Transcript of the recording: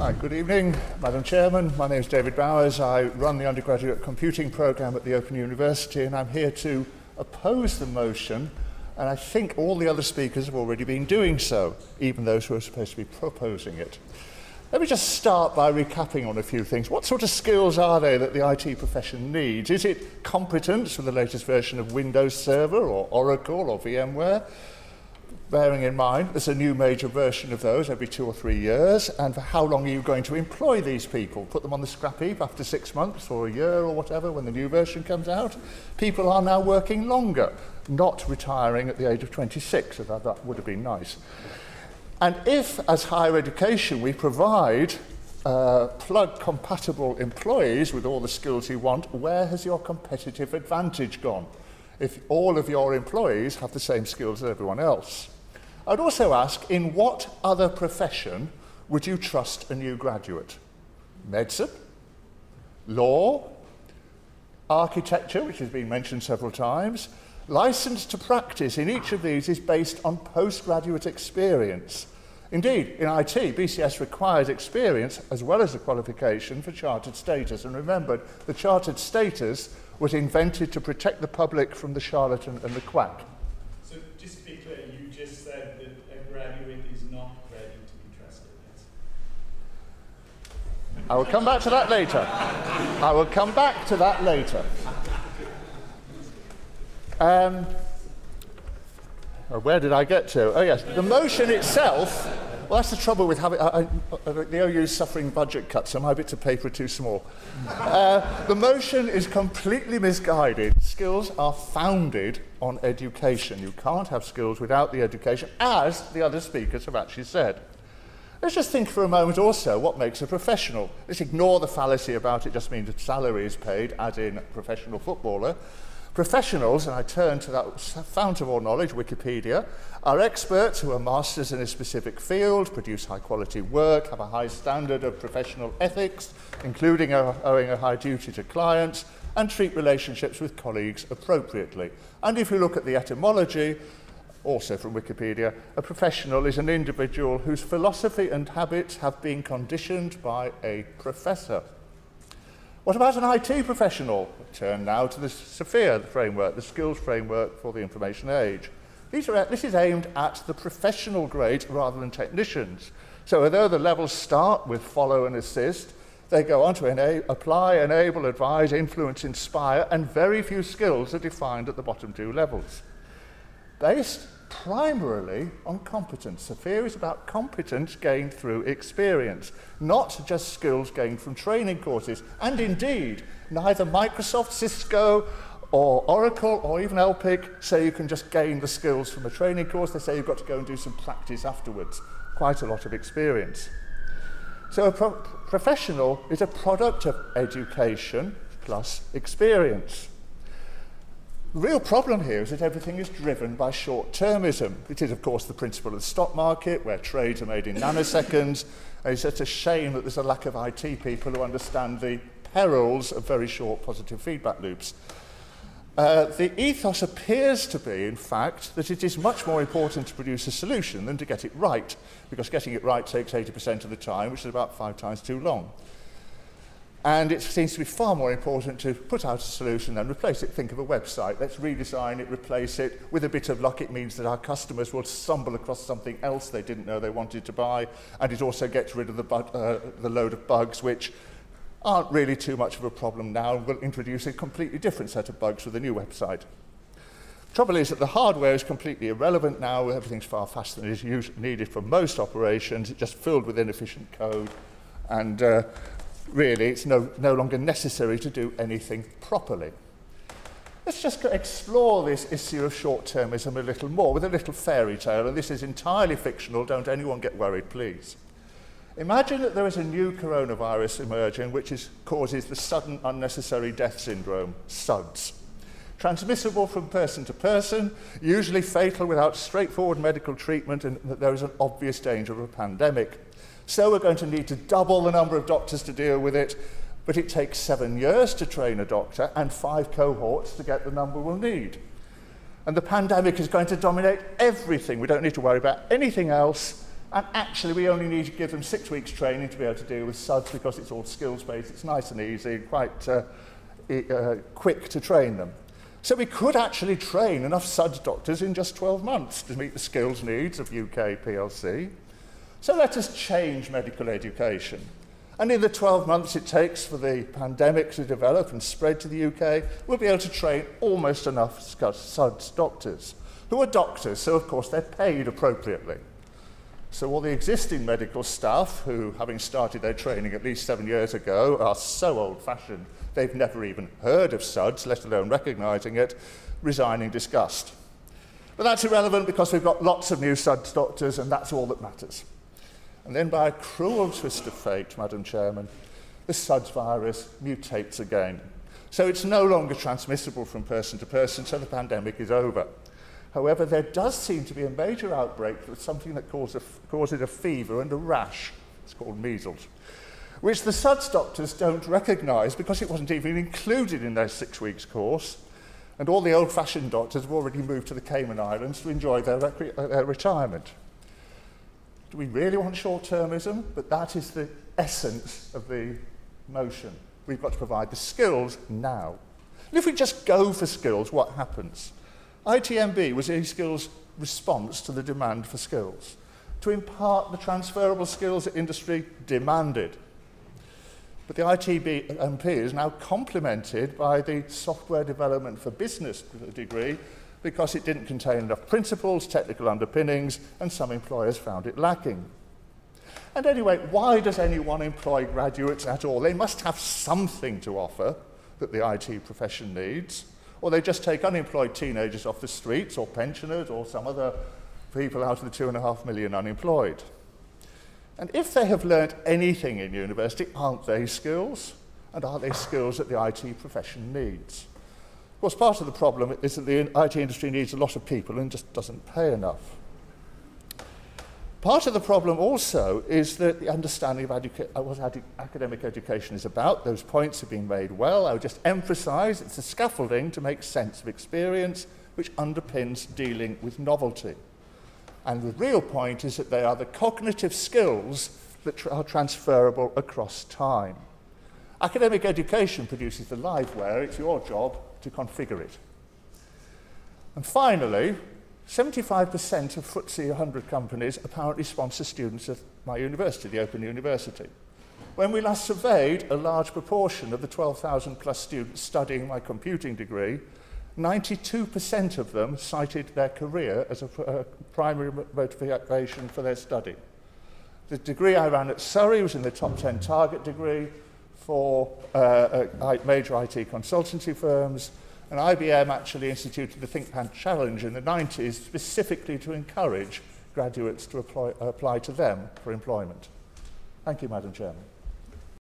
Right, good evening, Madam Chairman. My name is David Bowers. I run the undergraduate computing programme at the Open University, and I'm here to oppose the motion, and I think all the other speakers have already been doing so, even those who are supposed to be proposing it. Let me just start by recapping on a few things. What sort of skills are they that the IT profession needs? Is it competence for the latest version of Windows Server or Oracle or VMware? Bearing in mind there's a new major version of those every 2 or 3 years, and for how long are you going to employ these people? Put them on the scrap heap after 6 months or a year or whatever when the new version comes out? People are now working longer, not retiring at the age of 26, so that would have been nice. And if, as higher education, we provide plug-compatible employees with all the skills you want, where has your competitive advantage gone? If all of your employees have the same skills as everyone else. I'd also ask, in what other profession would you trust a new graduate? Medicine? Law? Architecture, which has been mentioned several times? License to practice in each of these is based on postgraduate experience. Indeed, in IT, BCS requires experience as well as a qualification for chartered status. And remember, the chartered status was invented to protect the public from the charlatan and the quack. So just to be clear, you just said that a graduate is not ready to be trusted. I will come back to that later. I will come back to that later. Where did I get to? Oh yes, the motion itself, well that's the trouble with having, the OU is suffering budget cuts, so my bits of paper are too small. The motion is completely misguided. Skills are founded on education. You can't have skills without the education, as the other speakers have actually said. Let's just think for a moment also what makes a professional. Let's ignore the fallacy about it just means that salary is paid, as in professional footballer. Professionals, and I turn to that fount of all knowledge, Wikipedia, are experts who are masters in a specific field, produce high-quality work, have a high standard of professional ethics, including owing a high duty to clients, and treat relationships with colleagues appropriately. And if you look at the etymology, also from Wikipedia, a professional is an individual whose philosophy and habits have been conditioned by a professor. What about an IT professional? Turn now to the SOPHIA framework, the skills framework for the information age. This is aimed at the professional grade rather than technicians. So although the levels start with follow and assist, they go on to apply, enable, advise, influence, inspire, and very few skills are defined at the bottom 2 levels. Based primarily on competence. SOPHIA is about competence gained through experience, not just skills gained from training courses. And indeed, neither Microsoft, Cisco, or Oracle, or even LPIC say you can just gain the skills from a training course. They say you've got to go and do some practice afterwards. Quite a lot of experience. So a professional is a product of education plus experience. The real problem here is that everything is driven by short-termism. It is, of course, the principle of the stock market, where trades are made in nanoseconds, and it's such a shame that there's a lack of IT people who understand the perils of very short positive feedback loops. The ethos appears to be, in fact, that it is much more important to produce a solution than to get it right, because getting it right takes 80% of the time, which is about 5 times too long. And it seems to be far more important to put out a solution than replace it. Think of a website. Let's redesign it, replace it. With a bit of luck, it means that our customers will stumble across something else they didn't know they wanted to buy. And it also gets rid of the load of bugs, which aren't really too much of a problem now. We'll introduce a completely different set of bugs with a new website. Trouble is that the hardware is completely irrelevant now. Everything's far faster than is needed for most operations. It's just filled with inefficient code. And really, it's no longer necessary to do anything properly. Let's just explore this issue of short-termism a little more with a little fairy tale, and this is entirely fictional. Don't anyone get worried, please. Imagine that there is a new coronavirus emerging which causes the sudden unnecessary death syndrome, SUDS. Transmissible from person to person, usually fatal without straightforward medical treatment, and that there is an obvious danger of a pandemic. So we're going to need to double the number of doctors to deal with it, but it takes 7 years to train a doctor and 5 cohorts to get the number we'll need. And the pandemic is going to dominate everything. We don't need to worry about anything else, And actually, we only need to give them 6 weeks training to be able to deal with SUDS because it's all skills-based. It's nice and easy, and quite quick to train them. So we could actually train enough SUDS doctors in just 12 months to meet the skills needs of UK PLC. So let us change medical education. And in the 12 months it takes for the pandemic to develop and spread to the UK, we'll be able to train almost enough SUDS doctors, who are doctors, so of course they're paid appropriately. So all the existing medical staff who, having started their training at least 7 years ago, are so old-fashioned they've never even heard of SUDS, let alone recognising it, resign in disgust. But that's irrelevant because we've got lots of new SUDS doctors and that's all that matters. And then by a cruel twist of fate, Madam Chairman, the SUDS virus mutates again. So it's no longer transmissible from person to person, so the pandemic is over. However, there does seem to be a major outbreak of something that causes a fever and a rash. It's called measles, which the SUDS doctors don't recognise because it wasn't even included in their 6 weeks course, and all the old-fashioned doctors have already moved to the Cayman Islands to enjoy their retirement. Do we really want short-termism? But that is the essence of the motion. We've got to provide the skills now. And if we just go for skills, what happens? ITMB was a skills response to the demand for skills, to impart the transferable skills that industry demanded. But the ITMP is now complemented by the software development for business degree because it didn't contain enough principles, technical underpinnings, and some employers found it lacking. And anyway, why does anyone employ graduates at all? They must have something to offer that the IT profession needs, or they just take unemployed teenagers off the streets, or pensioners, or some other people out of the 2.5 million unemployed. And if they have learnt anything in university, aren't they skills? And are they skills that the IT profession needs? Of course, part of the problem is that the IT industry needs a lot of people and just doesn't pay enough. Part of the problem also is that the understanding of what academic education is about. Those points have been made well. I would just emphasise it's a scaffolding to make sense of experience which underpins dealing with novelty. And the real point is that they are the cognitive skills that are transferable across time. Academic education produces the liveware. It's your job to configure it. And finally, 75% of FTSE 100 companies apparently sponsor students at my university, the Open University. When we last surveyed a large proportion of the 12,000 plus students studying my computing degree, 92% of them cited their career as a primary motivation for their study. The degree I ran at Surrey was in the top 10 target degree for major IT consultancy firms, and IBM actually instituted the ThinkPad Challenge in the 90s specifically to encourage graduates to apply to them for employment. Thank you, Madam Chairman.